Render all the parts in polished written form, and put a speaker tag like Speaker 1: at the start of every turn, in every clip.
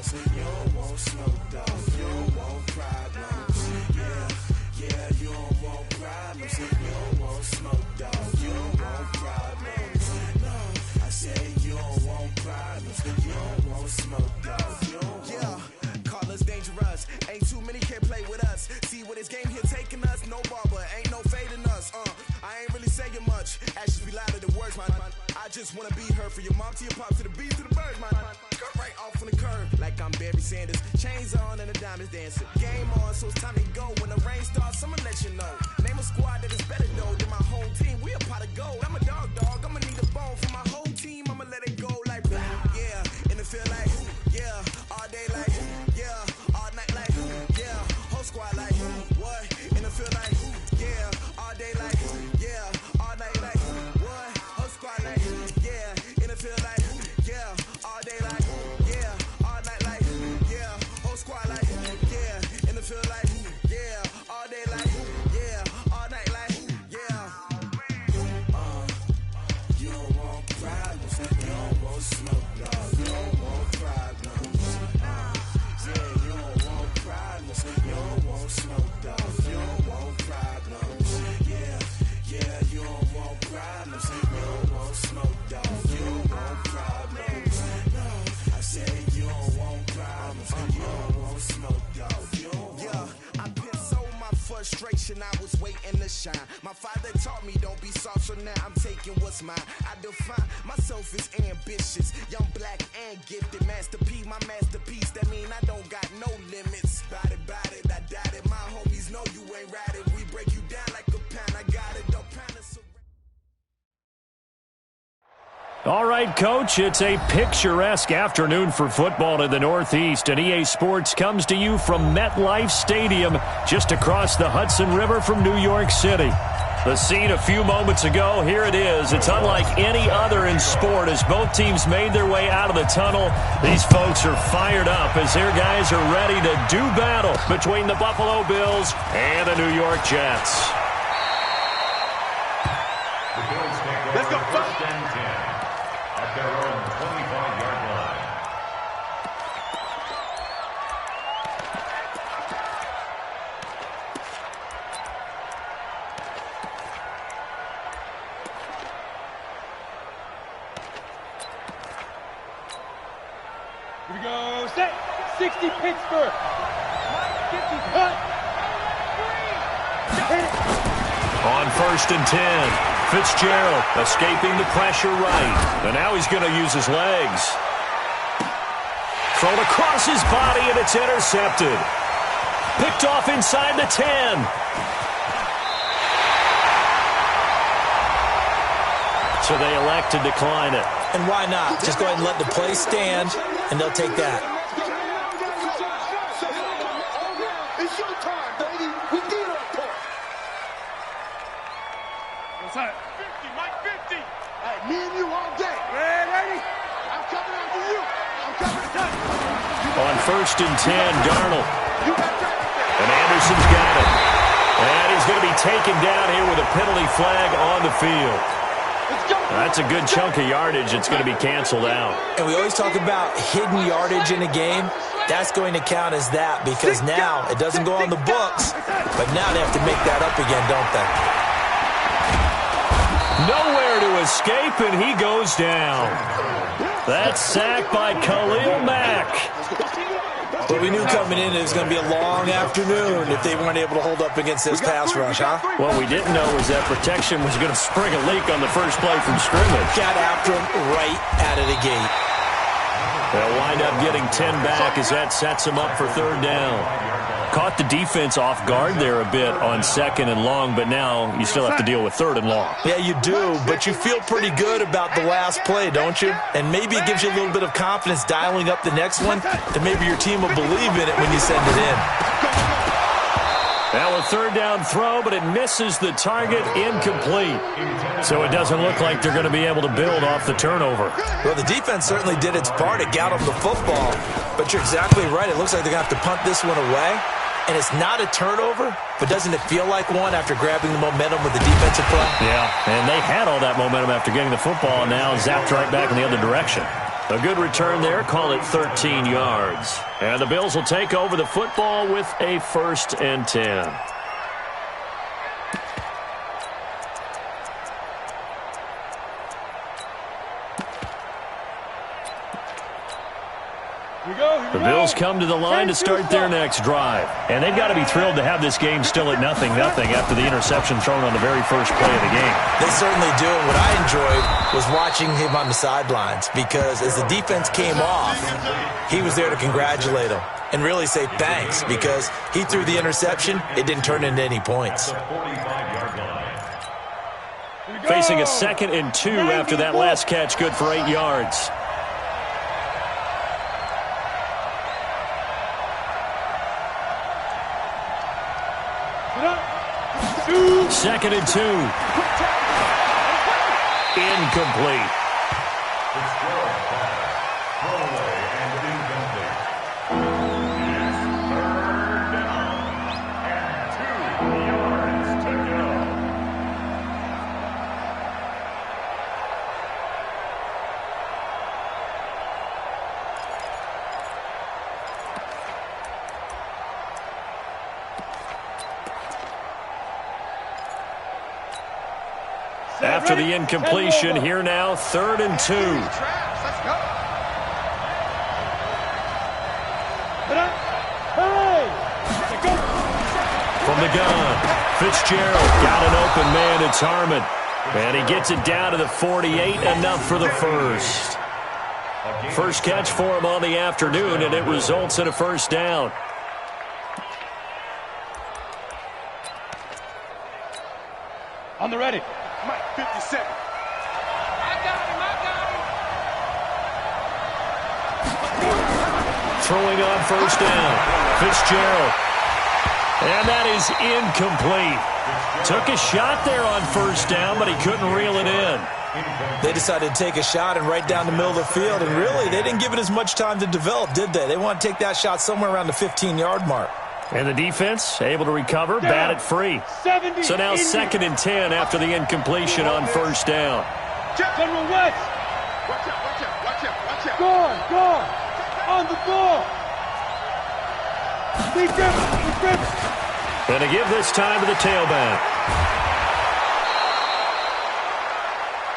Speaker 1: problems. You don't want smoke, dog. You don't want problems. Yeah, you don't want problems. You don't want smoke, dog. You don't want problems. No, I say you don't want problems. You don't want smoke, dog. You don't call us dangerous. Ain't too many can play with us. See what this game here taking us. No barber, ain't no fading us. I ain't really saying much. Actions be louder than words, man. I just wanna be heard for your mom to your pop to the beat to the birds, man. Cut right off on the curb like I'm Barry Sanders. Chains on and the diamonds dancing. Game on, so it's time to go. When the rain starts, I'ma let you know. Name a squad that is better though than my whole team. We a pot of gold. I'm a dog. I'ma need a bone for my whole team. I'ma let it go like yeah, and it feel like yeah, all day like yeah, all night like yeah, whole squad like what? And it feel like yeah, all day like yeah, all night like what? Whole squad like yeah, and it feel like yeah, all day like yeah, all night like yeah, whole squad like yeah, and it feel like yeah, all day like yeah, all night like yeah. You don't want problems, you don't want smoke, dog. You don't want problems. Yeah, you don't want problems, you don't want smoke, dog. You don't want problems. Yeah, you don't want problems, you don't want smoke, dog. You don't want problems. No, I say you don't want problems, you don't want smoke, dog. You don't want. I put so my frustration, I was waiting to shine. My father taught me don't be soft, so now I'm taking what's mine. I define myself as ambitious, young, black, and gifted. Master P, my masterpiece. That mean I don't got no limits. Bout it, I doubt it. My homies know you ain't ratted. We break you down like a pound. I got it, don't pound us.
Speaker 2: All right, Coach, it's a picturesque afternoon for football in the Northeast, and EA Sports comes to you from MetLife Stadium, just across the Hudson River from New York City. The scene a few moments ago, here it is. It's unlike any other in sport as both teams made their way out of the tunnel. These folks are fired up as their guys are ready to do battle between the Buffalo Bills and the New York Jets.
Speaker 3: Let's go. First and 10 at their own 25-yard line.
Speaker 4: Here we go. Set. 60 Pittsburgh. 50 cut.
Speaker 2: On first and 10. Fitzgerald escaping the pressure right. And now he's going to use his legs. Thrown across his body, and it's intercepted. Picked off inside the 10. So they elect to decline it.
Speaker 5: And why not? Just go ahead and let the play stand, and they'll take that.
Speaker 4: It's your time, baby. We did our part. 50, Mike, 50. Hey, me and you all day. Ready? I'm coming after you. I'm coming to you.
Speaker 2: On first and 10, Darnold. And Anderson's got it. And he's going to be taken down here with a penalty flag on the field. That's a good chunk of yardage. It's going to be canceled out.
Speaker 5: And we always talk about hidden yardage in a game. That's going to count as that because now it doesn't go on the books, but now they have to make that up again, don't they?
Speaker 2: Nowhere to escape, and he goes down. That's sacked by Khalil Mack.
Speaker 5: But we knew coming in it was going to be a long afternoon if they weren't able to hold up against this pass rush, huh?
Speaker 2: What we didn't know was that protection was going to spring a leak on the first play from scrimmage.
Speaker 5: Got after him right out of the gate.
Speaker 2: They'll wind up getting 10 back as that sets him up for third down. Caught the defense off guard there a bit on second and long, but now you still have to deal with third and long.
Speaker 5: Yeah, you do, but you feel pretty good about the last play, don't you? And maybe it gives you a little bit of confidence dialing up the next one, and maybe your team will believe in it when you send it in.
Speaker 2: Now a third down throw, but it misses the target, incomplete. So it doesn't look like they're going to be able to build off the turnover.
Speaker 5: Well, the defense certainly did its part to get them the football, but you're exactly right. It looks like they're going to have to punt this one away. And it's not a turnover, but doesn't it feel like one after grabbing the momentum with the defensive play?
Speaker 2: Yeah, and they had all that momentum after getting the football, and now zapped right back in the other direction. A good return there. Call it 13 yards. And the Bills will take over the football with a 1st and 10. The Bills come to the line to start their next drive. And they've got to be thrilled to have this game still at 0-0 after the interception thrown on the very first play of the game.
Speaker 5: They certainly do. And what I enjoyed was watching him on the sidelines, because as the defense came off, he was there to congratulate them and really say thanks, because he threw the interception. It didn't turn into any points.
Speaker 2: Facing a 2nd and 2 after that last catch, good for 8 yards. Second and 2. Incomplete. After the incompletion, here now, 3rd and 2. From the gun, Fitzgerald got an open man. It's Harmon. And he gets it down to the 48, enough for the first. First catch for him on the afternoon, and it results in a 1st down.
Speaker 4: On the ready. Mike, 57. I got him.
Speaker 2: Throwing on 1st down. Fitzgerald. And that is incomplete. Took a shot there on 1st down, but he couldn't reel it in.
Speaker 5: They decided to take a shot and right down the middle of the field, and really, they didn't give it as much time to develop, did they? They want to take that shot somewhere around the 15-yard mark.
Speaker 2: And the defense able to recover, bat it free. So now 2nd and 10 after the incompletion on 1st down.
Speaker 4: General West. Watch out. Go. On the ball.
Speaker 2: And to give this time to the tailback.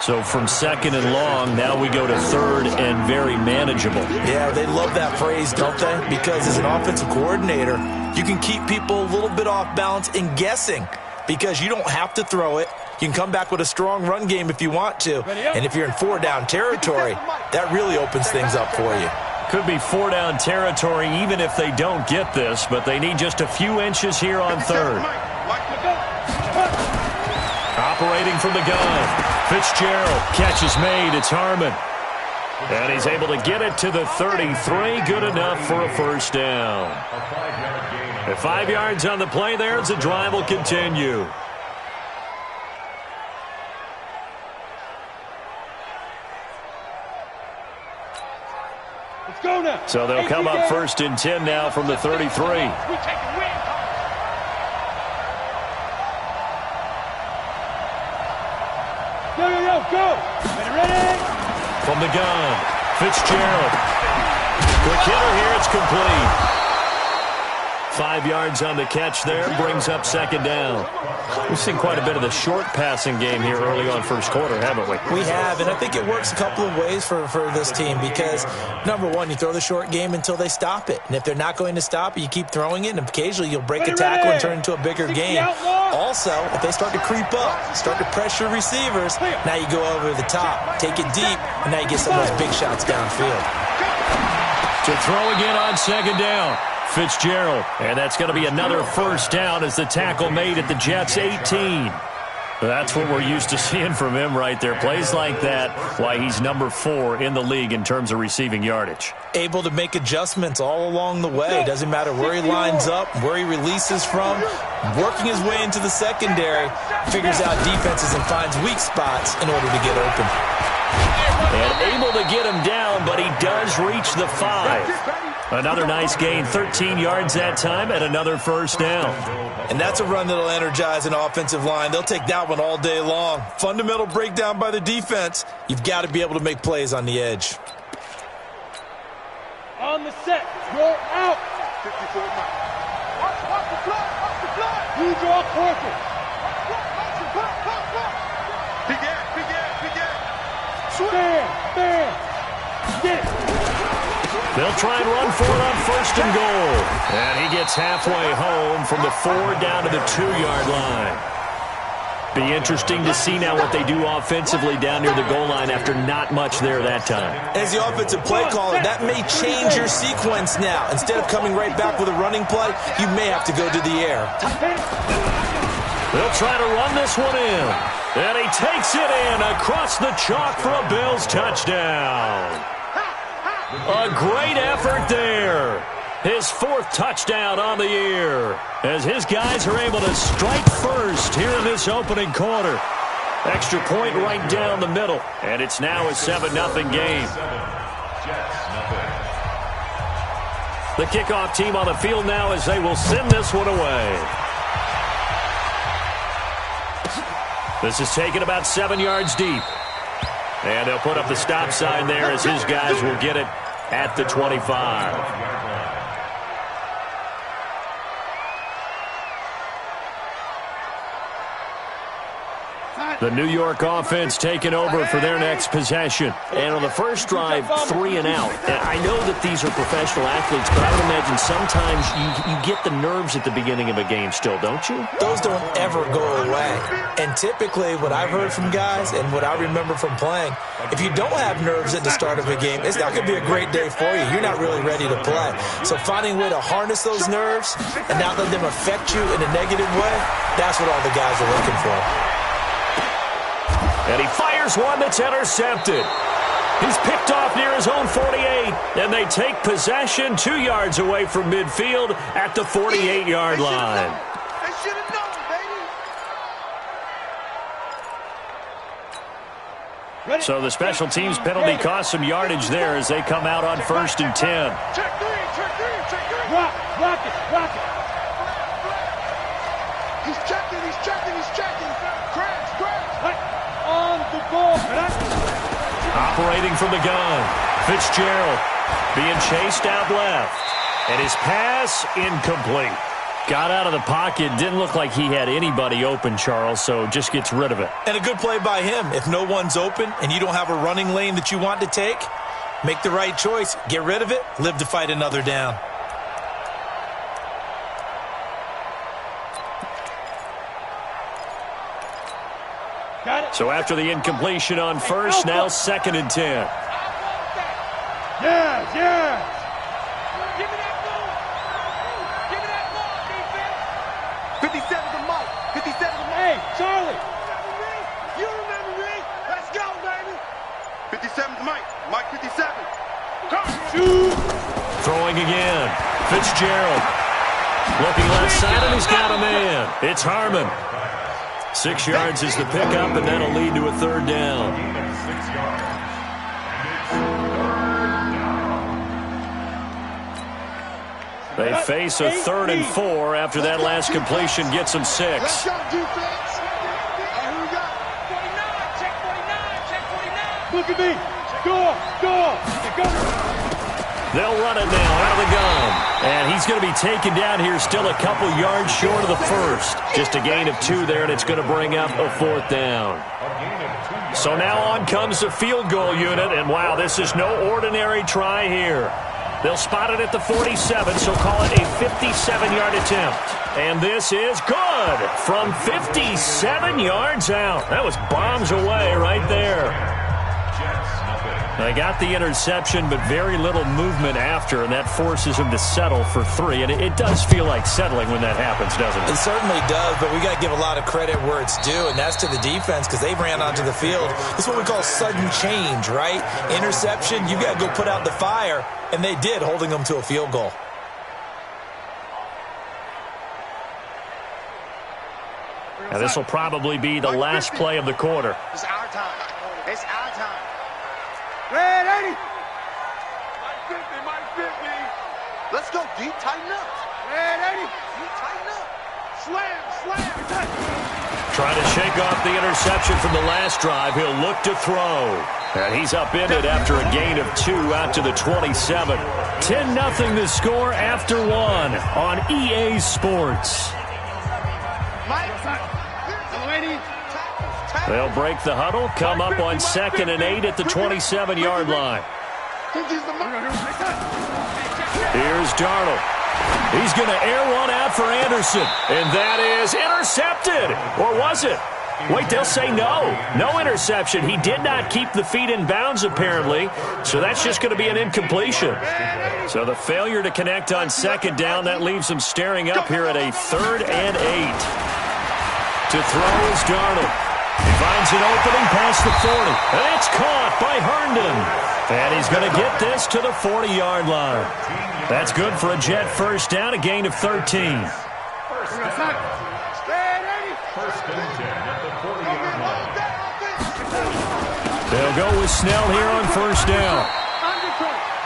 Speaker 2: So from 2nd and long, now we go to 3rd and very manageable.
Speaker 5: Yeah, they love that phrase, don't they? Because as an offensive coordinator, you can keep people a little bit off balance and guessing, because you don't have to throw it. You can come back with a strong run game if you want to. And if you're in 4-down territory, that really opens things up for you.
Speaker 2: Could be 4-down territory even if they don't get this, but they need just a few inches here on 3rd. Operating from the gun. Fitzgerald, catch is made. It's Harmon. And he's able to get it to the 33. Good enough for a 1st down. At 5 yards on the play there, the drive will continue.
Speaker 4: Let's go now.
Speaker 2: So they'll come up 1st and 10 now from the 33.
Speaker 4: Go. Ready.
Speaker 2: From the gun, Fitzgerald. Quick hitter here, it's complete. 5 yards on the catch there, brings up 2nd down. We've seen quite a bit of the short passing game here early on 1st quarter, haven't we?
Speaker 5: We have, and I think it works a couple of ways for this team, because, number one, you throw the short game until they stop it. And if they're not going to stop it, you keep throwing it, and occasionally you'll break a tackle and turn it into a bigger game. Also, if they start to creep up, start to pressure receivers, now you go over the top, take it deep, and now you get some of those big shots downfield.
Speaker 2: To throw again on 2nd down. Fitzgerald, and that's going to be another 1st down as the tackle made at the Jets' 18. That's what we're used to seeing from him right there. Plays like that, why he's number 4 in the league in terms of receiving yardage.
Speaker 5: Able to make adjustments all along the way. Doesn't matter where he lines up, where he releases from. Working his way into the secondary, figures out defenses and finds weak spots in order to get open.
Speaker 2: And able to get him down, but he does reach the 5. Another nice gain, 13 yards that time, and another 1st down.
Speaker 5: And that's a run that'll energize an offensive line. They'll take that one all day long. Fundamental breakdown by the defense. You've got to be able to make plays on the edge.
Speaker 4: On the set. You're out. 54 miles. Watch the fly. Watch the fly. You draw corker. Big air. Big air. Big air. Stand. Get it.
Speaker 2: They'll try and run for it on 1st and goal. And he gets halfway home from the 4 down to the 2-yard line. Be interesting to see now what they do offensively down near the goal line after not much there that time.
Speaker 5: As the offensive play caller, that may change your sequence now. Instead of coming right back with a running play, you may have to go to the air.
Speaker 2: They'll try to run this one in. And he takes it in across the chalk for a Bills touchdown. A great effort there. His 4th touchdown on the year as his guys are able to strike first here in this opening quarter. Extra point right down the middle, and it's now a 7-0 game. The kickoff team on the field now as they will send this one away. This is taken about 7 yards deep. And they'll put up the stop sign there as his guys will get it at the 25. The New York offense taking over for their next possession. And on the first drive, 3 and out. And I know that these are professional athletes, but I would imagine sometimes you get the nerves at the beginning of a game still, don't you?
Speaker 5: Those don't ever go away. And typically what I've heard from guys and what I remember from playing, if you don't have nerves at the start of a game, it's not going to be a great day for you. You're not really ready to play. So finding a way to harness those nerves and not let them affect you in a negative way, that's what all the guys are looking for.
Speaker 2: And he fires one that's intercepted. He's picked off near his own 48, and they take possession 2 yards away from midfield at the 48-yard line.
Speaker 4: They should have known, baby.
Speaker 2: So the special teams penalty cost some yardage there as they come out on 1st and 10.
Speaker 4: Check 3, check 3, check 3. Rock it. He's checking. Crash. On the ball.
Speaker 2: Operating from the gun. Fitzgerald being chased out left. And his pass incomplete. Got out of the pocket. Didn't look like he had anybody open, Charles, so just gets rid of it.
Speaker 5: And a good play by him. If no one's open and you don't have a running lane that you want to take, make the right choice. Get rid of it. Live to fight another down.
Speaker 2: So after the incompletion on 1st, now 2nd and 10.
Speaker 4: Yes. Give me that ball. Defense. 57 to Mike. Hey, Charlie. You remember me. Let's go, baby. 57 to Mike. Mike 57. Come. Shoot.
Speaker 2: Throwing again. Fitzgerald. Looking left side, and he's got a man. It's Harmon. 6 yards is the pickup, and that'll lead to a 3rd down. They face a 3rd and 4 after that last completion gets them 6.
Speaker 4: Let's go, defense. Here we go. 49. Check 49. Look at me. Go.
Speaker 2: They'll run it now out of the gun. And he's going to be taken down here still a couple yards short of the 1st. Just a gain of 2 there, and it's going to bring up a 4th down. So now on comes the field goal unit, and wow, this is no ordinary try here. They'll spot it at the 47, so call it a 57-yard attempt. And this is good from 57 yards out. That was bombs away right there. They got the interception, but very little movement after, and that forces him to settle for 3. And it does feel like settling when that happens, doesn't it?
Speaker 5: It certainly does, but we got to give a lot of credit where it's due, and that's to the defense because they ran onto the field. This is what we call sudden change, right? Interception, you got to go put out the fire, and they did, holding them to a field goal.
Speaker 2: Now, this will probably be the last play of the quarter.
Speaker 4: It's our time. Red 80. Mike 50. Let's go deep, tighten up. Red 80. Deep, tighten up. Slam.
Speaker 2: Trying to shake off the interception from the last drive. He'll look to throw. And he's upended after a gain of 2 out to the 27. 10-0 the score after one on EA Sports. They'll break the huddle, come up on 2nd and 8 at the 27-yard line. Here's Darnold. He's going to air one out for Anderson, and that is intercepted. Or was it? Wait, they'll say no. No interception. He did not keep the feet in bounds, apparently, so that's just going to be an incompletion. So the failure to connect on 2nd down, that leaves him staring up here at a 3rd and 8. To throw is Darnold. He finds an opening past the 40, and it's caught by Herndon. And he's going to get this to the 40-yard line. That's good for a Jet first down, a gain of 13. They'll go with Snell here on first down.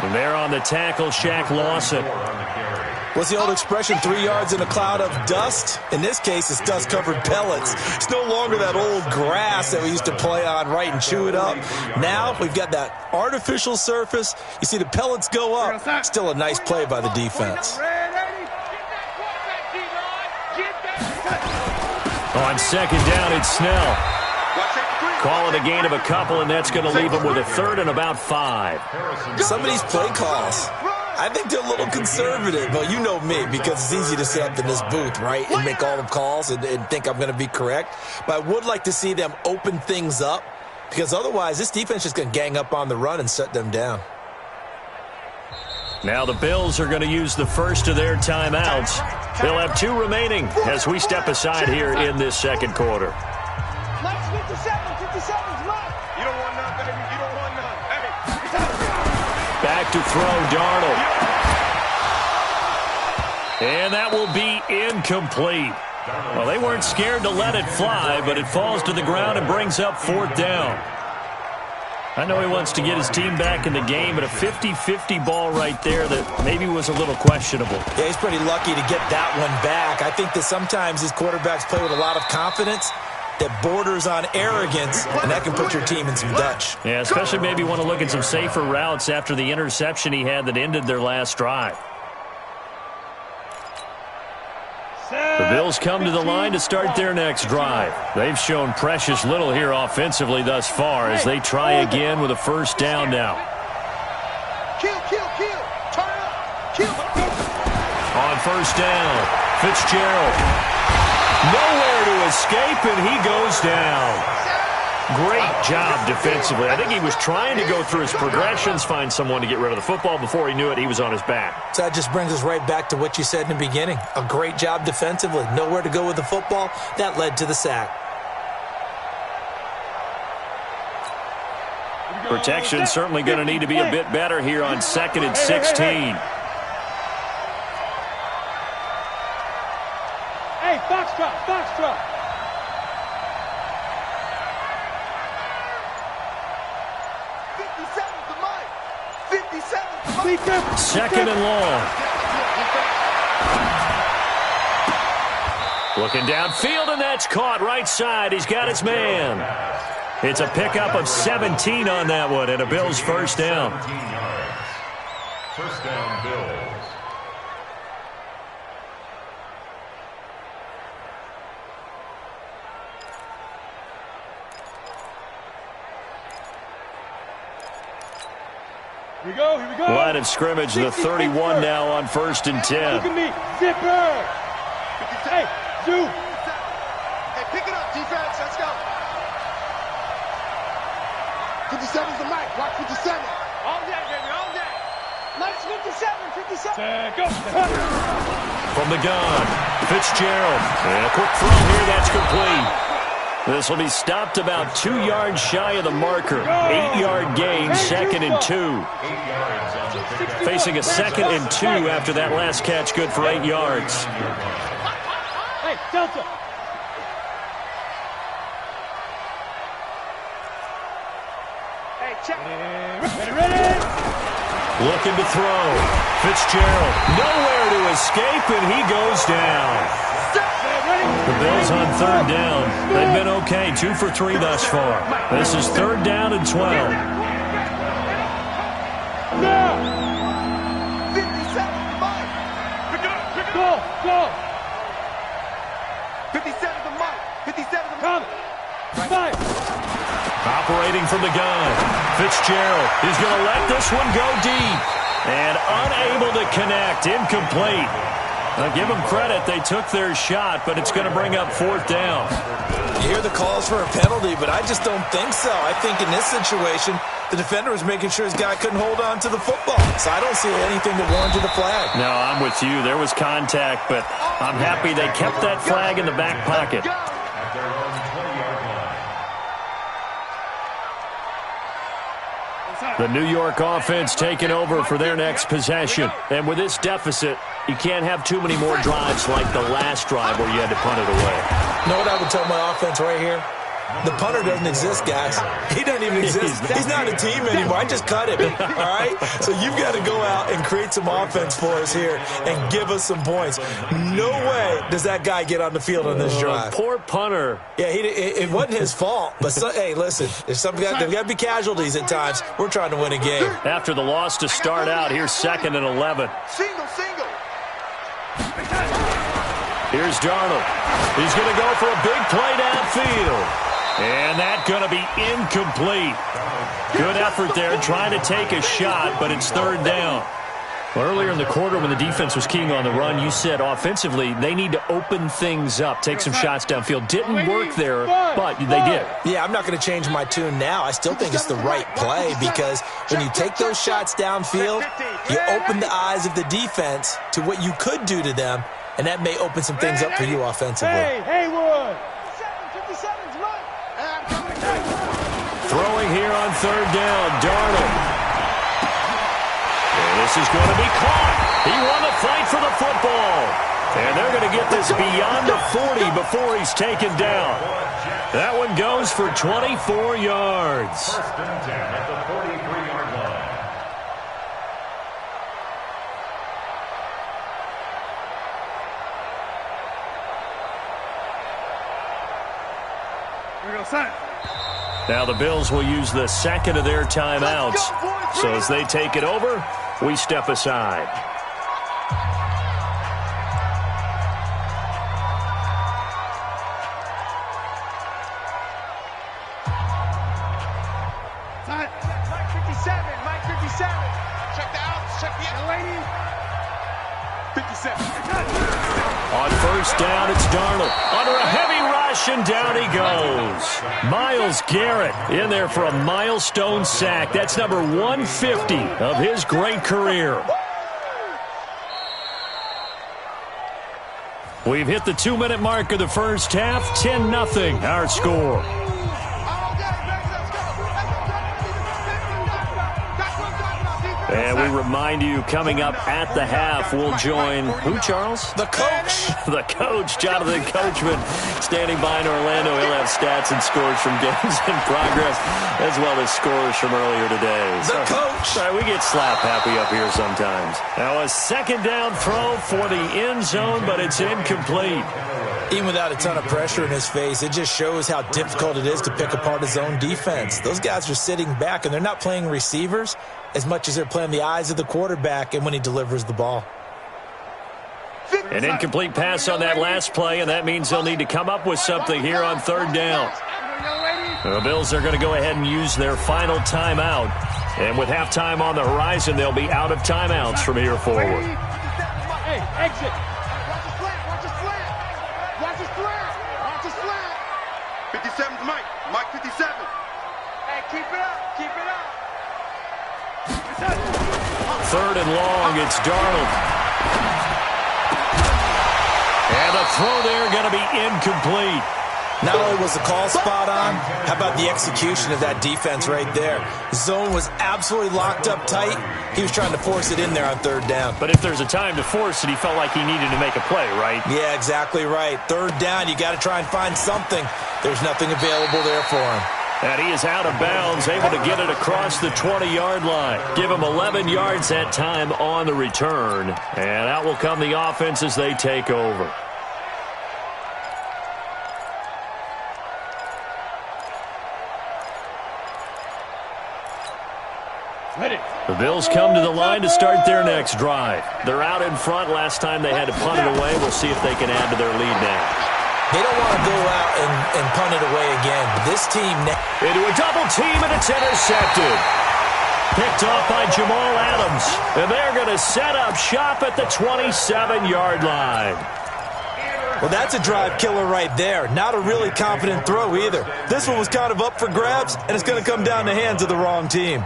Speaker 2: And there on the tackle, Shaq Lawson.
Speaker 5: What's the old expression, 3 yards in a cloud of dust? In this case, it's dust-covered pellets. It's no longer that old grass that we used to play on, right, and chew it up. Now we've got that artificial surface. You see the pellets go up. Still a nice play by the defense.
Speaker 2: On 2nd down, it's Snell. Call it a gain of a couple, and that's going to leave him with a 3rd and about 5.
Speaker 5: Some of these play calls, I think they're a little conservative, but you know me, because it's easy to sit up in this booth, right, and make all the calls and think I'm going to be correct. But I would like to see them open things up, because otherwise this defense is going to gang up on the run and shut them down.
Speaker 2: Now the Bills are going to use the first of their timeouts. They'll have 2 remaining as we step aside here in this second quarter. Back to throw, Darnold. And that will be incomplete. Well, they weren't scared to let it fly, but it falls to the ground and brings up 4th down. I know he wants to get his team back in the game, but a 50-50 ball right there that maybe was a little questionable.
Speaker 5: Yeah, he's pretty lucky to get that one back. I think that sometimes his quarterbacks play with a lot of confidence that borders on arrogance, and that can put your team in some Dutch.
Speaker 2: Yeah, especially maybe want to look at some safer routes after the interception he had that ended their last drive. The Bills come to the line to start their next drive. They've shown precious little here offensively thus far as they try again with a first down now.
Speaker 4: Kill. Turn up. Kill.
Speaker 2: On first down, Fitzgerald. Nowhere to escape, and he goes down. Great job defensively. I think he was trying to go through his progressions, find someone to get rid of the football. Before he knew it, he was on his back.
Speaker 5: So that just brings us right back to what you said in the beginning. A great job defensively. Nowhere to go with the football. That led to the sack.
Speaker 2: Protection certainly going to need to be a bit better here on 2nd and 16.
Speaker 6: Hey, Foxtrot.
Speaker 2: 2nd and long. Looking downfield, and that's caught right side. He's got his man. It's a pickup of 17 on that one, and a Bills first down.
Speaker 3: First down, Bills.
Speaker 6: Here we go.
Speaker 2: Line of scrimmage, the 31 now on 1st and 10.
Speaker 6: Look at me. Zipper. Hey, Zoo.
Speaker 4: Hey, pick it up, defense. Let's go. 57's the mic. Watch 57.
Speaker 6: All day, baby, all day.
Speaker 4: Nice 57.
Speaker 6: Go.
Speaker 2: From the gun, Fitzgerald. And a quick throw here, that's complete. This will be stopped about 2 yards shy of the marker. 8-yard gain, 2nd and 2. Facing a 2nd and 2 after that last catch, good for 8 yards.
Speaker 6: Hey, Delta.
Speaker 4: Hey, check.
Speaker 6: Ready.
Speaker 2: Looking to throw. Fitzgerald, nowhere to escape, and he goes down. The Bills on 3rd down. They've been okay, 2 for 3 thus far. This is 3rd down and 12.
Speaker 6: Go.
Speaker 4: 57 the mic. 57 the mic.
Speaker 6: Come. Fire.
Speaker 2: Operating from the gun. Fitzgerald is going to let this one go deep. And unable to connect. Incomplete. Now, give them credit. They took their shot, but it's going to bring up 4th down.
Speaker 5: You hear the calls for a penalty, but I just don't think so. I think in this situation, the defender was making sure his guy couldn't hold on to the football. So I don't see anything that warranted a flag.
Speaker 2: No, I'm with you. There was contact, but I'm happy they kept that flag in the back pocket.
Speaker 3: At their own 20-yard line.
Speaker 2: The New York offense taking over for their next possession. And with this deficit, you can't have too many more drives like the last drive where you had to punt it away.
Speaker 5: You know what I would tell my offense right here? The punter doesn't exist, guys. He doesn't even exist. He's not a team anymore. I just cut him, all right? So you've got to go out and create some offense for us here and give us some points. No way does that guy get on the field on this drive.
Speaker 2: Poor punter.
Speaker 5: Yeah, it wasn't his fault. But, hey, listen, there's got to be casualties at times. We're trying to win a game.
Speaker 2: After the loss to start out, here's 2nd and 11.
Speaker 4: Single.
Speaker 2: Here's Darnold. He's going to go for a big play downfield. And that's going to be incomplete. Good effort there trying to take a shot, but it's 3rd down. Well, earlier in the quarter when the defense was keying on the run, you said offensively they need to open things up, take some shots downfield. Didn't work there, but they did.
Speaker 5: Yeah, I'm not going to change my tune now. I still think it's the right play because when you take those shots downfield, you open the eyes of the defense to what you could do to them, and that may open some things up for you offensively.
Speaker 6: Hey, Haywood.
Speaker 2: Throwing here on 3rd down, Darnold. And this is going to be caught. He won the fight for the football. And they're going to get this beyond the 40 before he's taken down. That one goes for 24 yards.
Speaker 3: 1st and 10 at the 43-yard line.
Speaker 6: We're going to sign.
Speaker 2: Now the Bills will use the 2nd of their timeouts. So as they take it over, we step aside.
Speaker 6: Mike 57. Check the outs. Check the lady. 57.
Speaker 2: On 1st down, it's Darnold. Under a heavy rush, and down he goes. Myles Garrett in there for a milestone sack. That's number 150 of his great career. We've hit the 2-minute mark of the first half. 10-0 our score. And we remind you, coming up at the half, we'll join who, Charles?
Speaker 5: The coach.
Speaker 2: The coach, Jonathan Coachman, standing by in Orlando. He'll have stats and scores from games in progress, as well as scores from earlier today.
Speaker 5: The coach.
Speaker 2: Sorry, we get slap happy up here sometimes. Now a 2nd down throw for the end zone, but it's incomplete.
Speaker 5: Even without a ton of pressure in his face, it just shows how difficult it is to pick apart his own defense. Those guys are sitting back, and they're not playing receivers as much as they're playing the eyes of the quarterback and when he delivers the ball.
Speaker 2: An incomplete pass on that last play, and that means they'll need to come up with something here on 3rd down. The Bills are going to go ahead and use their final timeout. And with halftime on the horizon, they'll be out of timeouts from here forward.
Speaker 6: Hey, exit. Watch his flat.
Speaker 4: 57's Mike. Mike 57.
Speaker 6: Hey, keep it up.
Speaker 2: 3rd and long, it's Darnold. And the throw there going to be incomplete.
Speaker 5: Not only was the call spot on, how about the execution of that defense right there? Zone was absolutely locked up tight. He was trying to force it in there on 3rd down.
Speaker 2: But if there's a time to force it, he felt like he needed to make a play, right?
Speaker 5: Yeah, exactly right. 3rd down, you got to try and find something. There's nothing available there for him.
Speaker 2: And he is out of bounds, able to get it across the 20-yard line. Give him 11 yards that time on the return. And out will come the offense as they take over.
Speaker 6: Ready.
Speaker 2: The Bills come to the line to start their next drive. They're out in front. Last time they had to punt it away. We'll see if they can add to their lead now.
Speaker 5: They don't want to go out and punt it away again. This team...
Speaker 2: Into a double team, and it's intercepted. Picked off by Jamal Adams. And they're going to set up shop at the 27-yard line.
Speaker 5: Well, that's a drive killer right there. Not a really confident throw either. This one was kind of up for grabs, and it's going to come down the hands of the wrong team.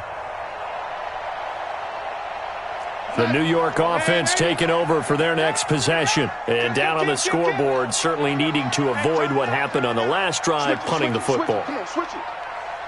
Speaker 2: The New York offense taking over for their next possession. And down on the scoreboard, certainly needing to avoid what happened on the last drive, punting the football.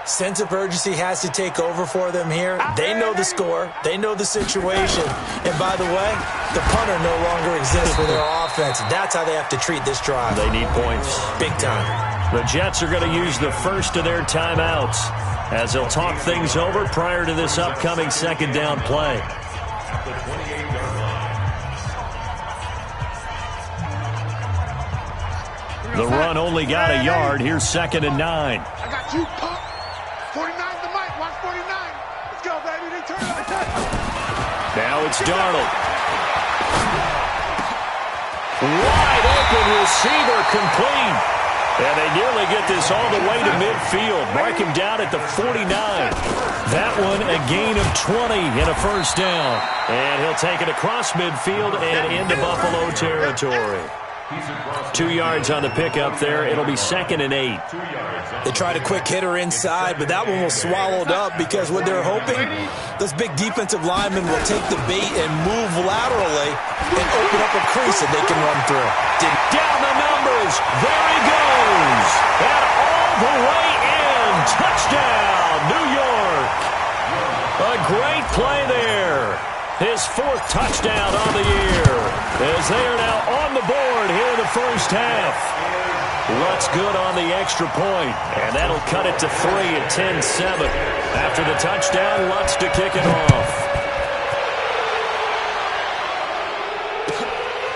Speaker 5: Sense of urgency has to take over for them here. They know the score. They know the situation. And by the way, the punter no longer exists for their offense. That's how they have to treat this drive.
Speaker 2: They need points.
Speaker 5: Big time.
Speaker 2: The Jets are going to use the first of their timeouts as they'll talk things over prior to this upcoming second down play.
Speaker 3: The 28-yard line.
Speaker 2: The run only got a yard. Here's 2nd and 9.
Speaker 4: I got you, punk. 49 the mic. Watch 49. Let's go, baby. They turn it like that.
Speaker 2: Now it's Darnold. Wide open receiver complete. And they nearly get this all the way to midfield. Mark him down at the 49. That one a gain of 20 and a first down. And he'll take it across midfield and into Buffalo territory. 2 yards on the pickup there. It'll be 2nd and 8.
Speaker 5: They tried a quick hitter inside, but that one was swallowed up because what they're hoping, those big defensive linemen will take the bait and move laterally and open up a crease that they can run through.
Speaker 2: Down the numbers. There he goes. And all the way in. Touchdown, New York. A great play there. His 4th touchdown on the year as they are now on the board here in the first half. Lutz good on the extra point, and that'll cut it to 3 at 10-7. After the touchdown, Lutz to kick it off.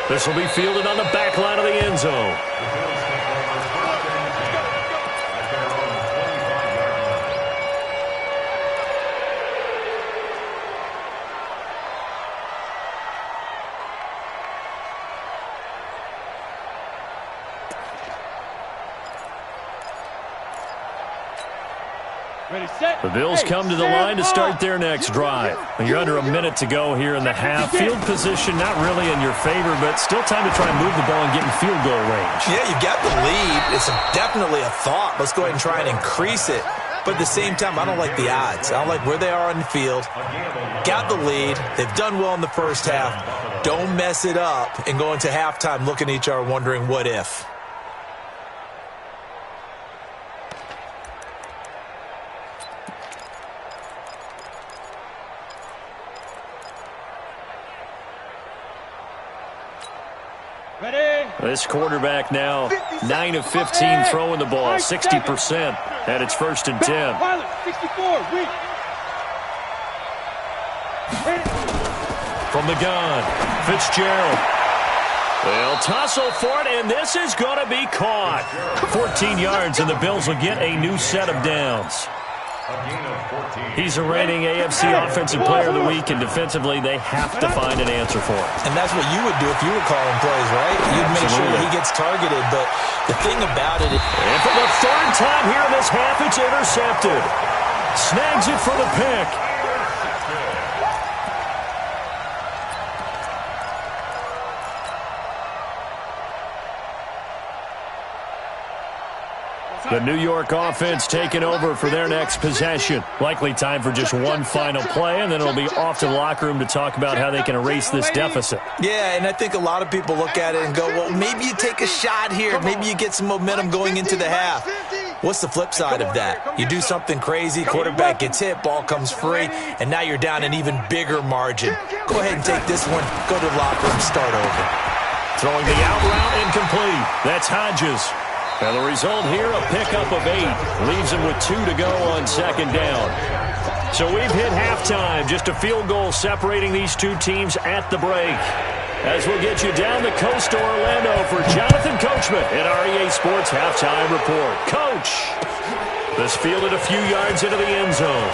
Speaker 2: This will be fielded on the back line of the end zone. The Bills come to the line to start their next drive. You're under a minute to go here in the half. Field position not really in your favor, but still time to try and move the ball and get in field goal range.
Speaker 5: Yeah, you've got the lead. It's definitely a thought. Let's go ahead and try and increase it. But at the same time, I don't like the odds. I don't like where they are on the field. Got the lead. They've done well in the first half. Don't mess it up and go into halftime looking at each other wondering what if.
Speaker 2: This quarterback now 9 of 15 throwing the ball, 60%, and it's 1st and 10. From the gun, Fitzgerald. They'll tussle for it, and this is going to be caught. 14 yards, and the Bills will get a new set of downs. He's a reigning AFC Offensive Player of the Week, and defensively, they have to find an answer for it.
Speaker 5: And that's what you would do if you were calling plays, right? You'd make sure that he gets targeted, but the thing about it is...
Speaker 2: And for the 3rd time here in this half, it's intercepted. Snags it for the pick. The New York offense taking over for their next possession. Likely time for just one final play, and then it'll be off to the locker room to talk about how they can erase this deficit.
Speaker 5: Yeah, and I think a lot of people look at it and go, well, maybe you take a shot here. Maybe you get some momentum going into the half. What's the flip side of that? You do something crazy, quarterback gets hit, ball comes free, and now you're down an even bigger margin. Go ahead and take this one, go to the locker room, start over.
Speaker 2: Throwing the out route incomplete. That's Hodges. And the result here, a pickup of 8. Leaves him with 2 to go on 2nd down. So we've hit halftime. Just a field goal separating these two teams at the break. As we'll get you down the coast to Orlando for Jonathan Coachman at our EA Sports Halftime Report. Coach, this fielded a few yards into the end zone.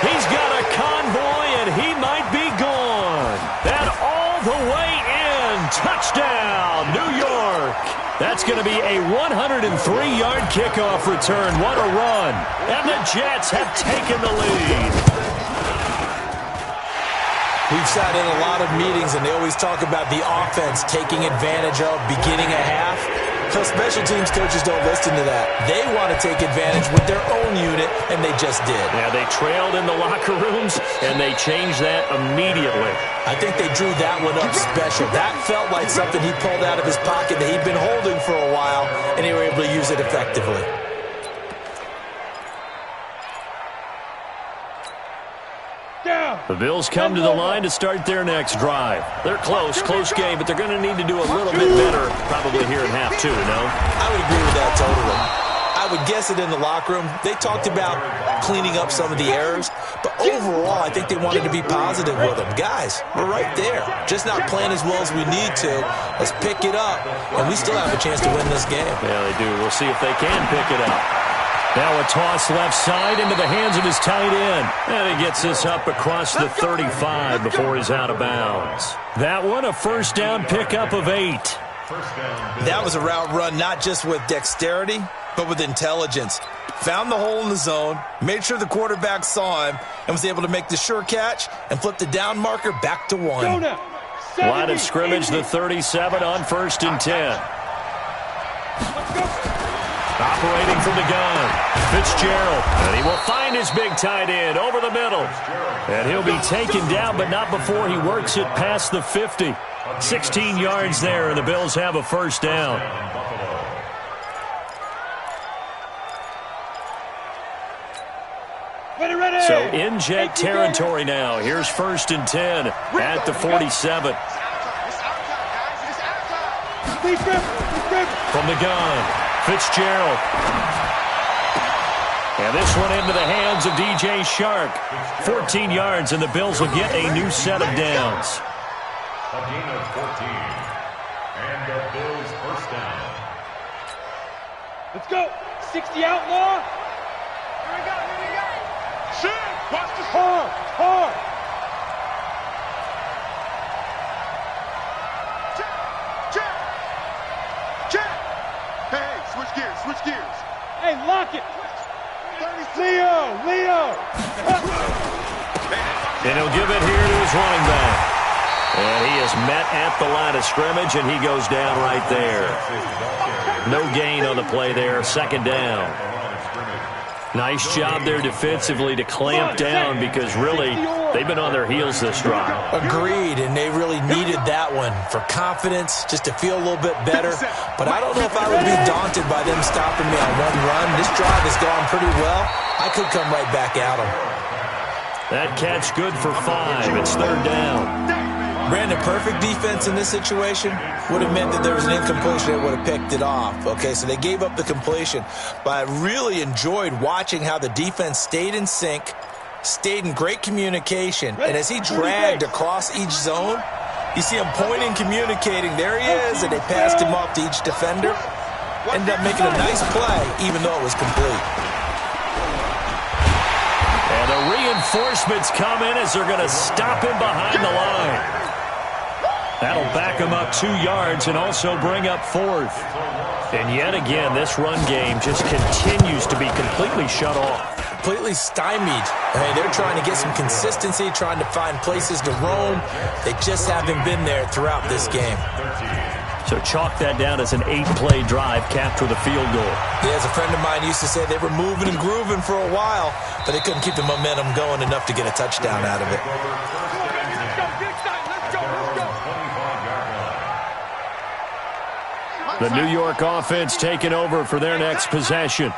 Speaker 2: He's got a convoy, and he might be gone. And all the way in. Touchdown, New York. That's going to be a 103-yard kickoff return. What a run. And the Jets have taken the lead.
Speaker 5: We've sat in a lot of meetings, and they always talk about the offense taking advantage of beginning a half. So special teams coaches don't listen to that. They want to take advantage with their own unit, and they just did.
Speaker 2: Yeah, they trailed in the locker rooms, and they changed that immediately.
Speaker 5: I think they drew that one up special. That felt like something he pulled out of his pocket that he'd been holding for a while, and they were able to use it effectively.
Speaker 2: The Bills come to the line to start their next drive. They're close game, but they're going to need to do a little bit better probably here in half two, no?
Speaker 5: I would agree with that totally. I would guess it in the locker room. They talked about cleaning up some of the errors, but overall, I think they wanted to be positive with them. Guys, we're right there. Just not playing as well as we need to. Let's pick it up, and we still have a chance to win this game.
Speaker 2: Yeah, they do. We'll see if they can pick it up. Now a toss left side into the hands of his tight end. And he gets this up across the 35 before he's out of bounds. That one, a first down pickup of 8.
Speaker 5: That was a route run not just with dexterity, but with intelligence. Found the hole in the zone, made sure the quarterback saw him, and was able to make the sure catch and flip the down marker back to 1.
Speaker 2: Line of scrimmage, the 37 on 1st and 10. Operating from the gun, Fitzgerald, and he will find his big tight end over the middle. And he'll be taken down, but not before he works it past the 50. 16 yards there, and the Bills have a first down. So in Jet territory now. Here's 1st and 10 at the 47. From the gun. Fitzgerald. And this one into the hands of DJ Shark. 14 yards, and the Bills will get a new set of downs.
Speaker 3: A gain of 14. And the Bills first down.
Speaker 6: Let's go. 60 outlaw. Here we go. Shit. Watch this. Hard.
Speaker 4: Switch gears.
Speaker 6: Hey, lock it. Leo.
Speaker 2: And he'll give it here to his running back. And he is met at the line of scrimmage, and he goes down right there. No gain on the play there. Second down. Nice job there defensively to clamp down because really they've been on their heels this drive.
Speaker 5: Agreed, and they really needed that one for confidence, just to feel a little bit better. But I don't know if I would be daunted by them stopping me on one run. This drive has gone pretty well. I could come right back at them.
Speaker 2: That catch good for 5. It's third down.
Speaker 5: Brandon, perfect defense in this situation would have meant that there was an incompletion that would have picked it off. Okay, so they gave up the completion. But I really enjoyed watching how the defense stayed in sync, stayed in great communication, and as he dragged across each zone, you see him pointing, communicating. There he is, and they passed him off to each defender. Ended up making a nice play, even though it was complete.
Speaker 2: And the reinforcements come in as they're going to stop him behind the line. That'll back him up 2 yards and also bring up 4th. And yet again, this run game just continues to be completely shut off.
Speaker 5: Completely stymied. I mean, they're trying to get some consistency, trying to find places to roam. They just haven't been there throughout this game.
Speaker 2: So chalk that down as an 8-play drive capped with a field goal.
Speaker 5: Yeah, as a friend of mine used to say, they were moving and grooving for a while, but they couldn't keep the momentum going enough to get a touchdown out of it.
Speaker 2: The New York offense taking over for their next possession.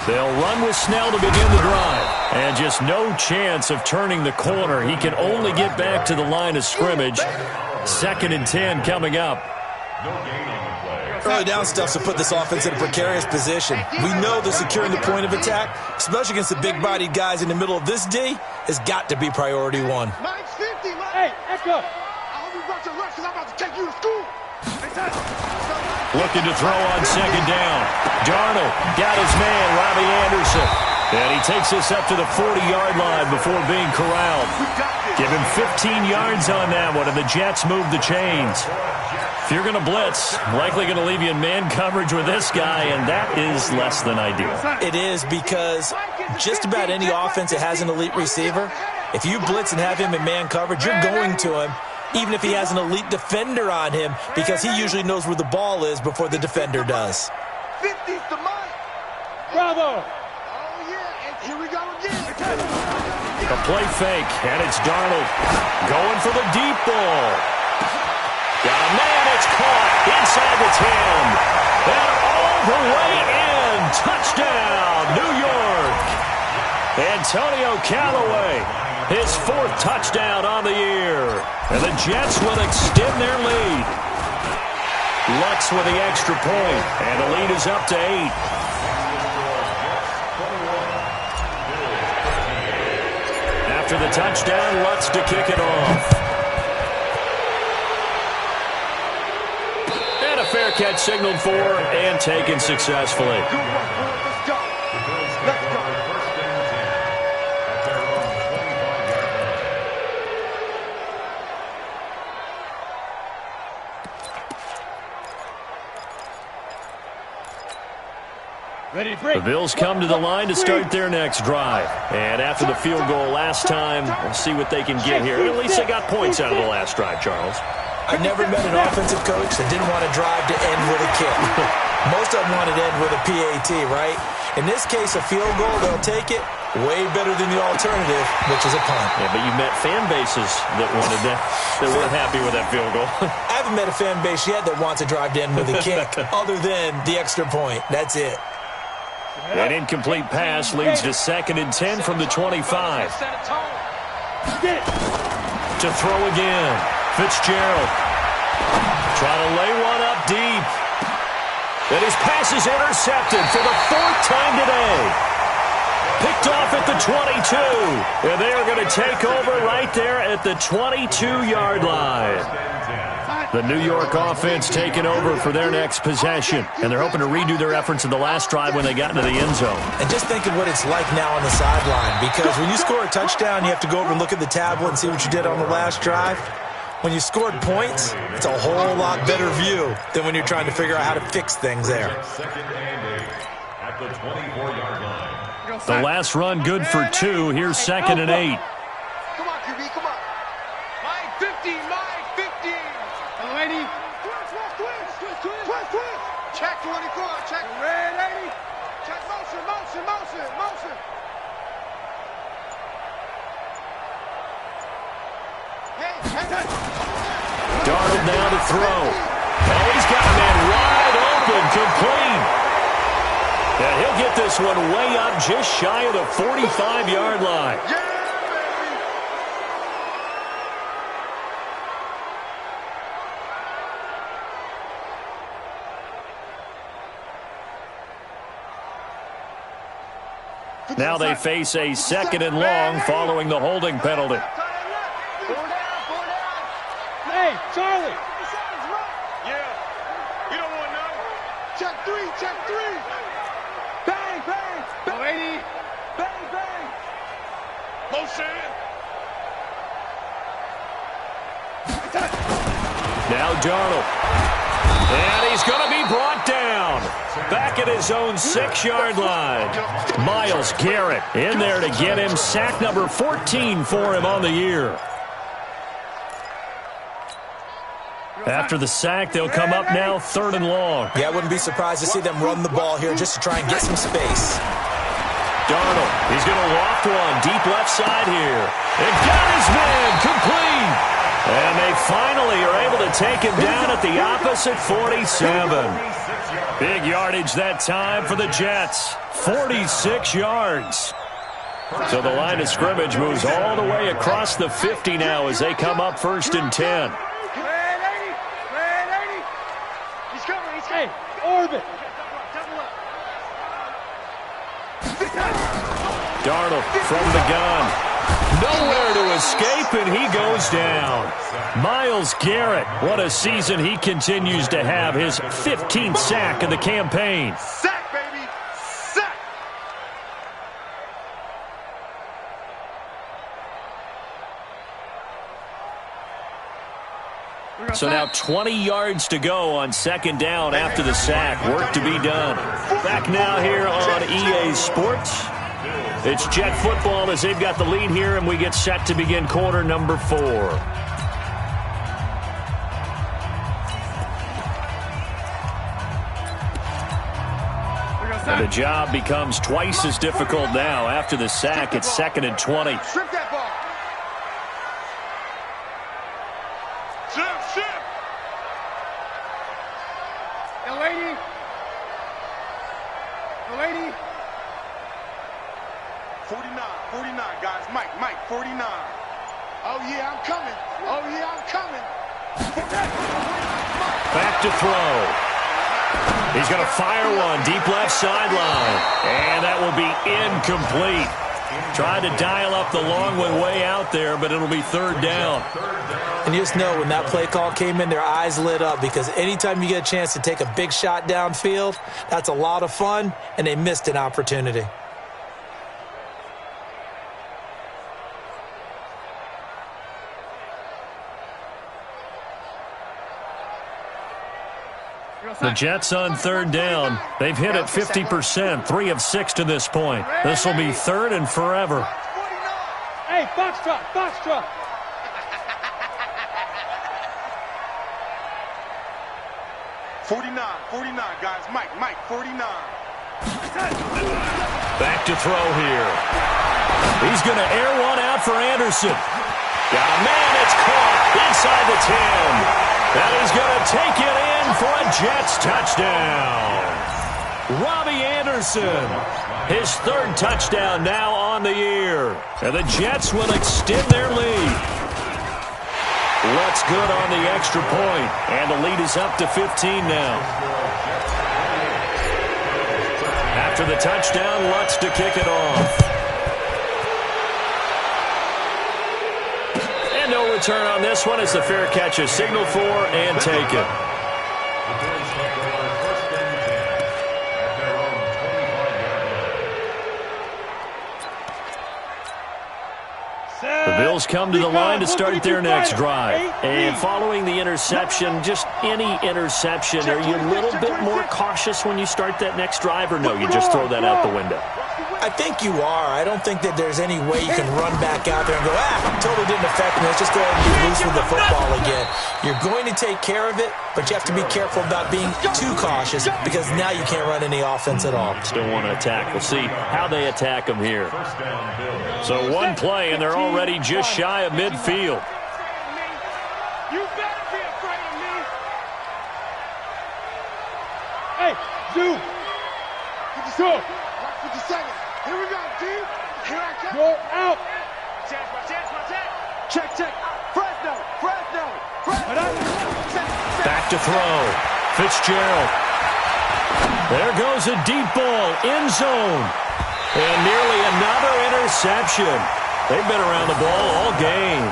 Speaker 2: They'll run with Snell to begin the drive. And just no chance of turning the corner. He can only get back to the line of scrimmage. 2nd and 10 coming up.
Speaker 5: Early down stuff to put this offense in a precarious position. We know that securing the point of attack, especially against the big-bodied guys in the middle of this D, has got to be priority 1.
Speaker 6: Hey, Echo.
Speaker 4: I hope you brought your lunch because I'm about to take you to school.
Speaker 2: Looking to throw on second down. Darnold got his man, Robbie Anderson. And he takes this up to the 40-yard line before being corralled. Give him 15 yards on that one, and the Jets move the chains. If you're going to blitz, likely going to leave you in man coverage with this guy, and that is less than ideal.
Speaker 5: It is, because just about any offense that has an elite receiver, if you blitz and have him in man coverage, you're going to him, even if he has an elite defender on him, because he usually knows where the ball is before the defender does.
Speaker 4: 50's the Mike.
Speaker 6: Bravo.
Speaker 4: Oh, yeah, and here we go again.
Speaker 2: A play fake, and it's Darnold going for the deep ball. Got a man, it's caught inside the 10. And all the way in. Touchdown, New York. Antonio Callaway, his 4th touchdown on the year. And the Jets will extend their lead. Lutz with the extra point, and the lead is up to 8. After the touchdown, Lutz to kick it off. And a fair catch signaled for and taken successfully.
Speaker 4: Let's go. Let's go.
Speaker 6: Ready to break.
Speaker 2: The Bills come to the line to start their next drive. And after the field goal last time, we'll see what they can get here. At least they got points out of the last drive, Charles.
Speaker 5: I never met an offensive coach that didn't want to drive to end with a kick. Most of them wanted to end with a PAT, right? In this case, a field goal, they'll take it. Way better than the alternative, which is a punt.
Speaker 2: Yeah, but you met fan bases that wanted that, that weren't happy with that field goal.
Speaker 5: I haven't met a fan base yet that wants to drive to end with a kick, other than the extra point. That's it.
Speaker 2: An incomplete pass leads to 2nd and 10 from the 25. To throw again. Fitzgerald. Trying to lay one up deep. And his pass is intercepted for the 4th time today. Picked off at the 22. And they are going to take over right there at the 22-yard line. The New York offense taking over for their next possession. And they're hoping to redo their efforts in the last drive when they got into the end zone.
Speaker 5: And just think of what it's like now on the sideline. Because when you score a touchdown, you have to go over and look at the tablet and see what you did on the last drive. When you scored points, it's a whole lot better view than when you're trying to figure out how to fix things there.
Speaker 3: 2nd and 8 at the 24-yard line.
Speaker 2: The last run good for 2. Here's 2nd and 8.
Speaker 4: Come on, QB, come on.
Speaker 6: Mike 50, Mike 50. Oh, 80.
Speaker 4: Twist. Check 24, check.
Speaker 6: Red 80.
Speaker 4: Check motion.
Speaker 2: Darnold now to throw. Oh, he's got a man wide open, complete. And he'll get this one way up just shy of the 45-yard line. Now they face a 2nd and long following the holding penalty.
Speaker 6: Hey, Charlie.
Speaker 4: Yeah. We don't want none. Check 3.
Speaker 6: Bang. Oh, 80.
Speaker 4: Bang. Motion.
Speaker 2: Now Darnold. And he's going to be brought down. Back at his own 6-yard line. Myles Garrett in there to get him. Sack number 14 for him on the year. After the sack, they'll come up now 3rd and long.
Speaker 5: Yeah, I wouldn't be surprised to see them run the ball here just to try and get some space.
Speaker 2: Darnold, he's going to loft one deep left side here. And got his man complete. And they finally are able to take him down at the opposite 47. Big yardage that time for the Jets. 46 yards. So the line of scrimmage moves all the way across the 50 now as they come up 1st and 10.
Speaker 6: Hey, orbit.
Speaker 2: Darnold from the gun. Nowhere to escape, and he goes down. Myles Garrett, what a season he continues to have. His 15th sack of the campaign.
Speaker 4: Sack, baby! Sack!
Speaker 2: So now 20 yards to go on second down after the sack. Work to be done. Back now here on EA Sports. It's Jet football as they've got the lead here, and we get set to begin quarter number 4. And the job becomes twice as difficult now. After the sack, it's 2nd and 20.
Speaker 4: Strip that ball! Strip!
Speaker 6: The lady.
Speaker 4: 49, guys. Mike, 49.
Speaker 6: Oh, yeah, I'm coming.
Speaker 2: Back to throw. He's going to fire one deep left sideline. And that will be incomplete. Tried to dial up the long way out there, but it'll be 3rd down.
Speaker 5: And you just know when that play call came in, their eyes lit up, because anytime you get a chance to take a big shot downfield, that's a lot of fun, and they missed an opportunity.
Speaker 2: The Jets on 3rd down. They've hit it 50%, 3 of 6 to this point. This will be 3rd and forever.
Speaker 6: Hey, Foxtrot.
Speaker 4: 49, guys. Mike, 49.
Speaker 2: Back to throw here. He's going to air one out for Anderson. Got a man, it's caught inside the 10. And he's going to take it in for a Jets touchdown. Robbie Anderson, his 3rd touchdown now on the year. And the Jets will extend their lead. Lutz good on the extra point, and the lead is up to 15 now. After the touchdown, Lutz to kick it off. And no return on this one as the fair catch is signaled for and taken. The Bills come to the line to start their next drive. And following the interception, just any interception, are you a little bit more cautious when you start that next drive, or no, you just throw that out the window?
Speaker 5: I think you are. I don't think that there's any way you can run back out there and go, totally didn't affect me. Let's just go ahead and be loose with the football again. You're going to take care of it, but you have to be careful about being too cautious, because now you can't run any offense at all.
Speaker 2: Still want to attack. We'll see how they attack them here. So one play, and they're already just shy of midfield.
Speaker 6: You better be afraid of me. Hey, Zoo.
Speaker 4: 57. Here we go, D. Here I come.
Speaker 6: Go out.
Speaker 4: My chance. Check. Fresno.
Speaker 2: Back to throw. Fitzgerald. There goes a deep ball. End zone. And nearly another interception. They've been around the ball all game.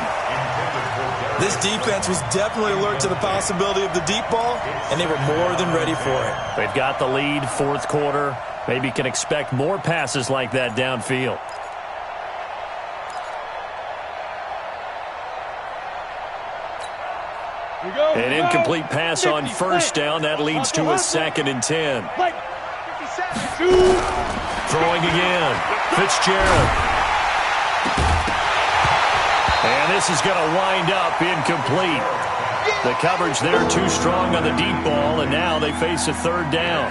Speaker 5: This defense was definitely alert to the possibility of the deep ball, and they were more than ready for it.
Speaker 2: They've got the lead, 4th quarter. Maybe can expect more passes like that downfield. An incomplete pass on 1st down. That leads to a 2nd and 10. Throwing again. Fitzgerald. And this is going to wind up incomplete. The coverage there too strong on the deep ball, and now they face a 3rd down.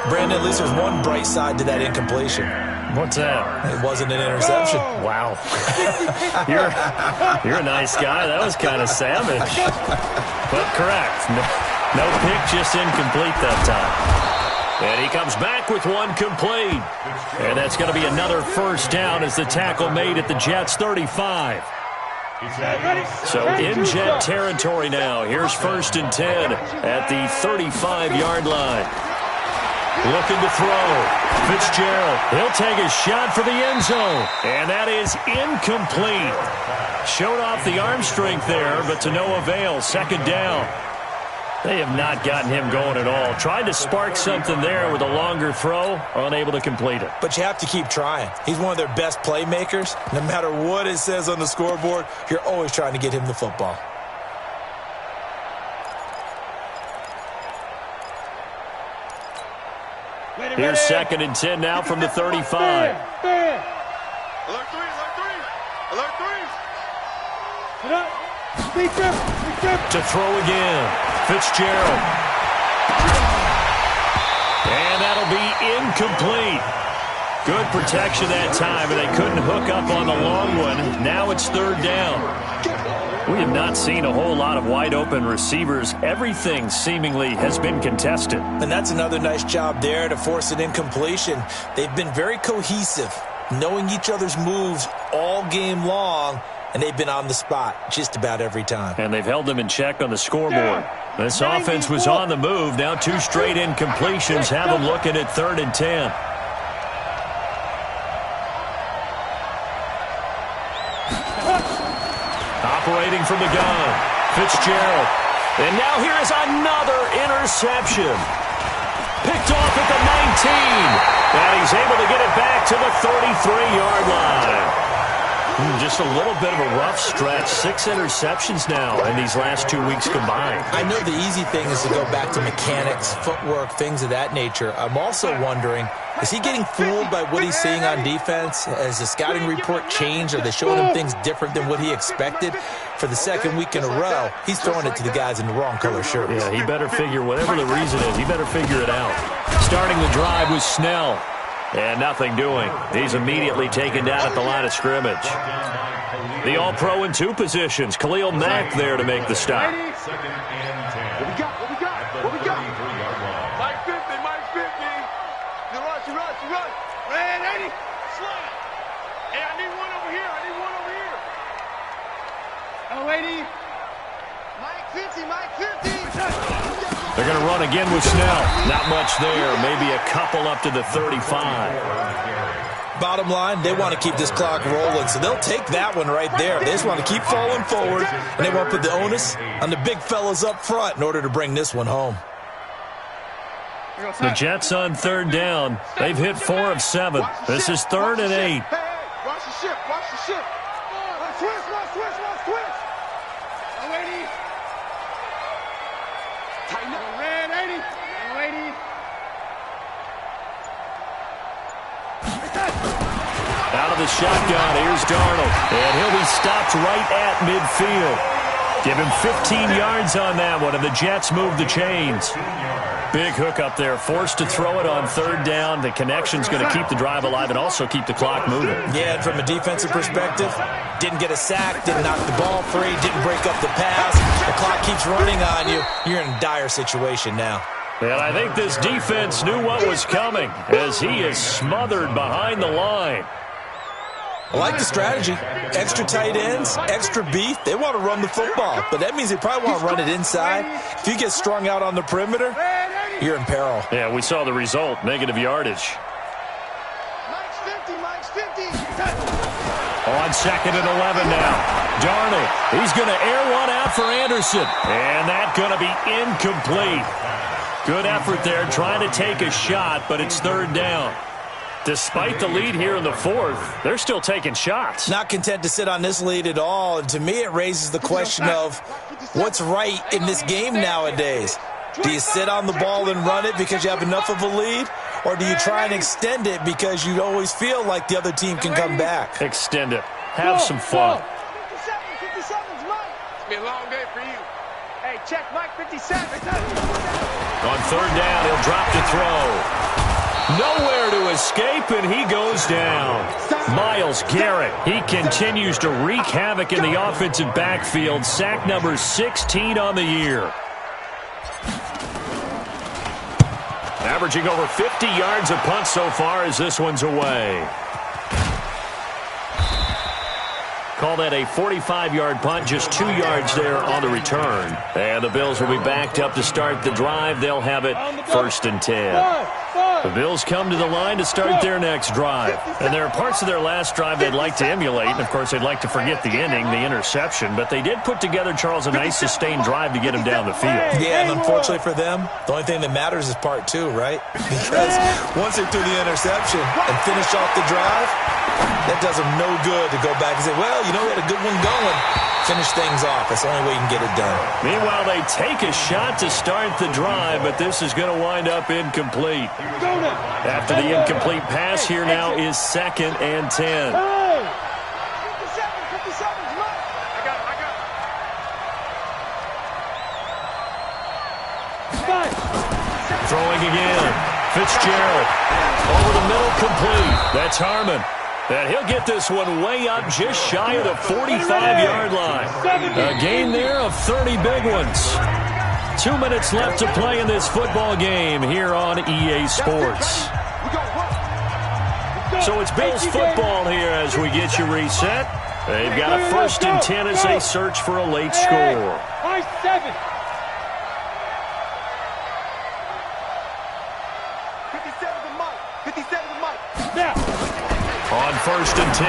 Speaker 5: Brandon, at least there's one bright side to that incompletion.
Speaker 2: What's that?
Speaker 5: It wasn't an interception.
Speaker 2: Wow. You're a nice guy. That was kind of savage. But correct. No pick, just incomplete that time. And he comes back with one complete. And that's going to be another 1st down as the tackle made at the Jets' 35. So in Jet territory now. Here's 1st and 10 at the 35-yard line. Looking to throw. Fitzgerald, he'll take a shot for the end zone. And that is incomplete. Showed off the arm strength there, but to no avail. Second down. They have not gotten him going at all. Tried to spark something there with a longer throw, unable to complete it.
Speaker 5: But you have to keep trying. He's one of their best playmakers. No matter what it says on the scoreboard, you're always trying to get him the football.
Speaker 2: Here's 2nd and 10 now from the 35.
Speaker 4: Alert 3, alert 3. Alert 3.
Speaker 6: Get up. Speak up.
Speaker 2: To throw again. Fitzgerald. And that'll be incomplete. Good protection that time, and they couldn't hook up on the long one. Now it's 3rd down. We have not seen a whole lot of wide-open receivers. Everything seemingly has been contested.
Speaker 5: And that's another nice job there to force an incompletion. They've been very cohesive, knowing each other's moves all game long, and they've been on the spot just about every time.
Speaker 2: And they've held them in check on the scoreboard. This offense was on the move. Now 2 straight incompletions have them looking at 3rd and 10. Operating from the gun, Fitzgerald. And now here is another interception. Picked off at the 19. And he's able to get it back to the 33-yard line. Just a little bit of a rough stretch. 6 interceptions now in these last 2 weeks combined.
Speaker 5: I know the easy thing is to go back to mechanics, footwork, things of that nature. I'm also wondering, is he getting fooled by what he's seeing on defense? Has the scouting report changed? Are they showing him things different than what he expected? For the 2nd week in a row, he's throwing it to the guys in the wrong color shirts.
Speaker 2: Yeah, he better figure, whatever the reason is, he better figure it out. Starting the drive was Snell. And nothing doing. He's immediately taken down at the line of scrimmage. The All-Pro in 2 positions. Khalil Mack there to make the stop.
Speaker 4: What we got? Mike 50. You run. Red 80. Slide. Hey, I need one over here.
Speaker 6: Oh, 80.
Speaker 4: Mike 50.
Speaker 2: They're going to run again with Snell. Not much there. Maybe a couple up to the 35.
Speaker 5: Bottom line, they want to keep this clock rolling, so they'll take that one right there. They just want to keep falling forward, and they want to put the onus on the big fellas up front in order to bring this one home.
Speaker 2: The Jets on 3rd down. They've hit 4 of 7. This is 3rd and 8.
Speaker 4: Hey, watch the ship. Twist.
Speaker 6: Oh, 80.
Speaker 4: Tighten up.
Speaker 6: Red 80. Oh, 80.
Speaker 2: Out of the shotgun, here's Darnold. And he'll be stopped right at midfield. Give him 15 yards on that one, and the Jets move the chains. Big hook up there, forced to throw it on 3rd down. The connection's going to keep the drive alive and also keep the clock moving.
Speaker 5: Yeah, and from a defensive perspective, didn't get a sack, didn't knock the ball free, didn't break up the pass. The clock keeps running on you. You're in a dire situation now.
Speaker 2: And I think this defense knew what was coming as he is smothered behind the line.
Speaker 5: I like the strategy. Extra tight ends, extra beef. They want to run the football, but that means they probably want to run it inside. If you get strung out on the perimeter, you're in peril.
Speaker 2: Yeah, we saw the result, negative yardage.
Speaker 4: Mike's 50.
Speaker 2: On 2nd and 11 now. Darnold, he's going to air one out for Anderson. And that's going to be incomplete. Good effort there, trying to take a shot, but it's 3rd down. Despite the lead here in the 4th, they're still taking shots.
Speaker 5: Not content to sit on this lead at all, and to me it raises the question of what's right in this game nowadays. Do you sit on the ball and run it because you have enough of a lead, or do you try and extend it because you always feel like the other team can come back?
Speaker 2: Extend it. Have some fun.
Speaker 6: 57's Mike.
Speaker 4: It's been a long day for you.
Speaker 6: Hey, check Mike 57.
Speaker 2: On 3rd down, he'll drop to throw. Nowhere to escape, and he goes down. Myles Garrett, he continues to wreak havoc in the offensive backfield. Sack number 16 on the year. Averaging over 50 yards a punt so far as this one's away. Call that a 45-yard punt, just 2 yards there on the return. And the Bills will be backed up to start the drive. They'll have it 1st and 10. The Bills come to the line to start their next drive. And there are parts of their last drive they'd like to emulate. And, of course, they'd like to forget the ending, the interception. But they did put together, Charles, a nice sustained drive to get him down the field.
Speaker 5: Yeah, and unfortunately for them, the only thing that matters is part two, right? Because once they threw the interception and finished off the drive, that does them no good to go back and say, well, you know, we had a good one going. Finish things off. That's the only way you can get it done.
Speaker 2: Meanwhile, they take a shot to start the drive, but this is going to wind up incomplete. After the incomplete pass, here now is 2nd and 10.
Speaker 6: 57, 57, come on. I got it.
Speaker 2: Throwing again. Fitzgerald. Over the middle, complete. That's Harmon. And he'll get this one way up just shy of the 45-yard line. A gain there of 30 big ones. 2 minutes left to play in this football game here on EA Sports. So it's Bills football here as we get you reset. They've got a 1st and 10 as they search for a late score.
Speaker 6: 7. 57 to Mike. Now.
Speaker 2: On 1st and 10,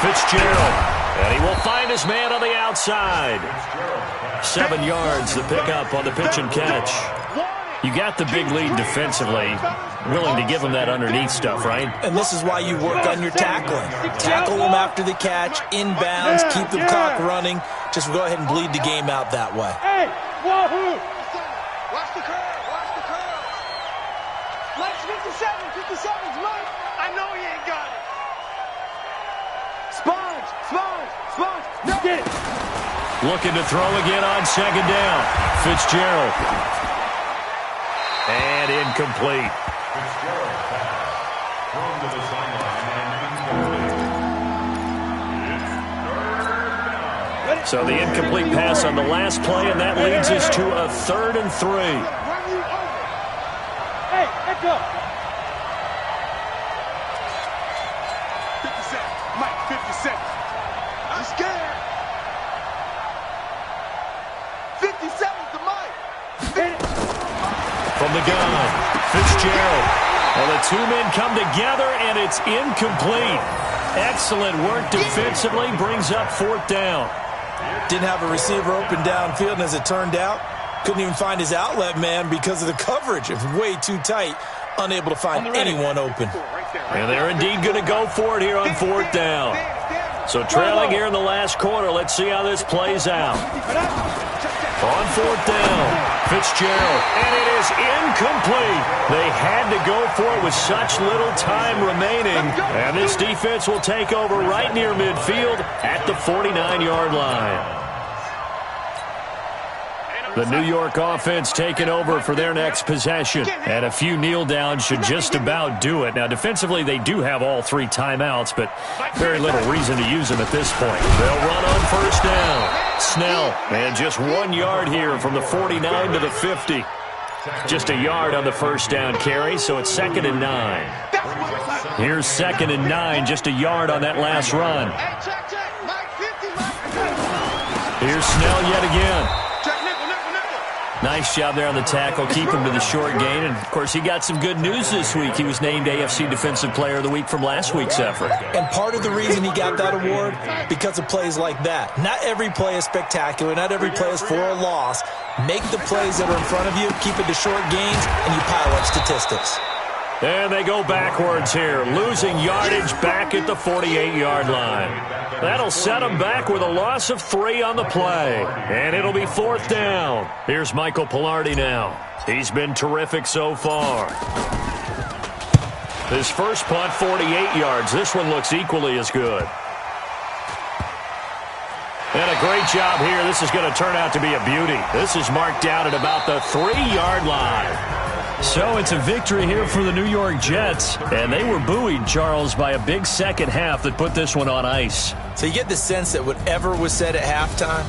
Speaker 2: Fitzgerald. And he will find his man on the outside. 7 yards, the pickup on the pitch and catch. You got the big lead defensively. Willing to give him that underneath stuff, right?
Speaker 5: And this is why you work on your tackling. Tackle them after the catch, inbounds, keep the clock running. Just go ahead and bleed the game out that way.
Speaker 6: Hey, wahoo! Watch the curve, watch the curve. Mike's 57's Mike. I know he ain't got it. Sponge. No. Get it.
Speaker 2: Looking to throw again on 2nd down. Fitzgerald. And incomplete.
Speaker 3: Fitzgerald pass. Thrown to the sideline and incomplete.
Speaker 2: So the incomplete pass on the last play, and that leads us to a 3rd and 3.
Speaker 6: Hey, let's go. 57, Mike, 57. I'm scared. 57 to Mike.
Speaker 2: From the gun, Fitzgerald. Well, the 2 men come together, and it's incomplete. Excellent work defensively, brings up 4th down.
Speaker 5: Didn't have a receiver open downfield, and as it turned out, couldn't even find his outlet man because of the coverage. It was way too tight, unable to find anyone open.
Speaker 2: And they're indeed going to go for it here on 4th down. So trailing here in the last quarter, let's see how this plays out. On 4th down, Fitzgerald, and it is incomplete. They had to go for it with such little time remaining, and this defense will take over right near midfield at the 49-yard line. The New York offense taking over for their next possession. And a few kneel downs should just about do it. Now, defensively, they do have all 3 timeouts, but very little reason to use them at this point. They'll run on 1st down. Snell, and just 1 yard here from the 49 to the 50. Just a yard on the 1st down carry, so it's 2nd and 9. Here's 2nd and 9, just a yard on that last run. Here's Snell yet again. Nice job there on the tackle. Keep him to the short gain. And, of course, he got some good news this week. He was named AFC Defensive Player of the Week from last week's effort.
Speaker 5: And part of the reason he got that award, because of plays like that. Not every play is spectacular. Not every play is for a loss. Make the plays that are in front of you, keep it to short gains, and you pile up statistics.
Speaker 2: And they go backwards here, losing yardage back at the 48-yard line. That'll set them back with a loss of 3 on the play. And it'll be 4th down. Here's Michael Pilardi now. He's been terrific so far. His first punt, 48 yards. This one looks equally as good. And a great job here. This is going to turn out to be a beauty. This is marked down at about the 3-yard line. So it's a victory here for the New York Jets, and they were buoyed, Charles, by a big second half that put this one on ice.
Speaker 5: So you get the sense that whatever was said at halftime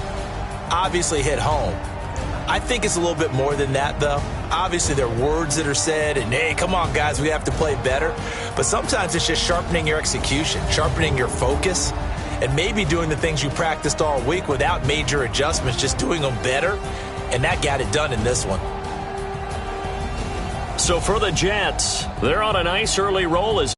Speaker 5: obviously hit home. I think it's a little bit more than that, though. Obviously, there are words that are said, and, hey, come on, guys, we have to play better. But sometimes it's just sharpening your execution, sharpening your focus, and maybe doing the things you practiced all week without major adjustments, just doing them better, and that got it done in this one.
Speaker 2: So for the Jets, they're on a nice early roll as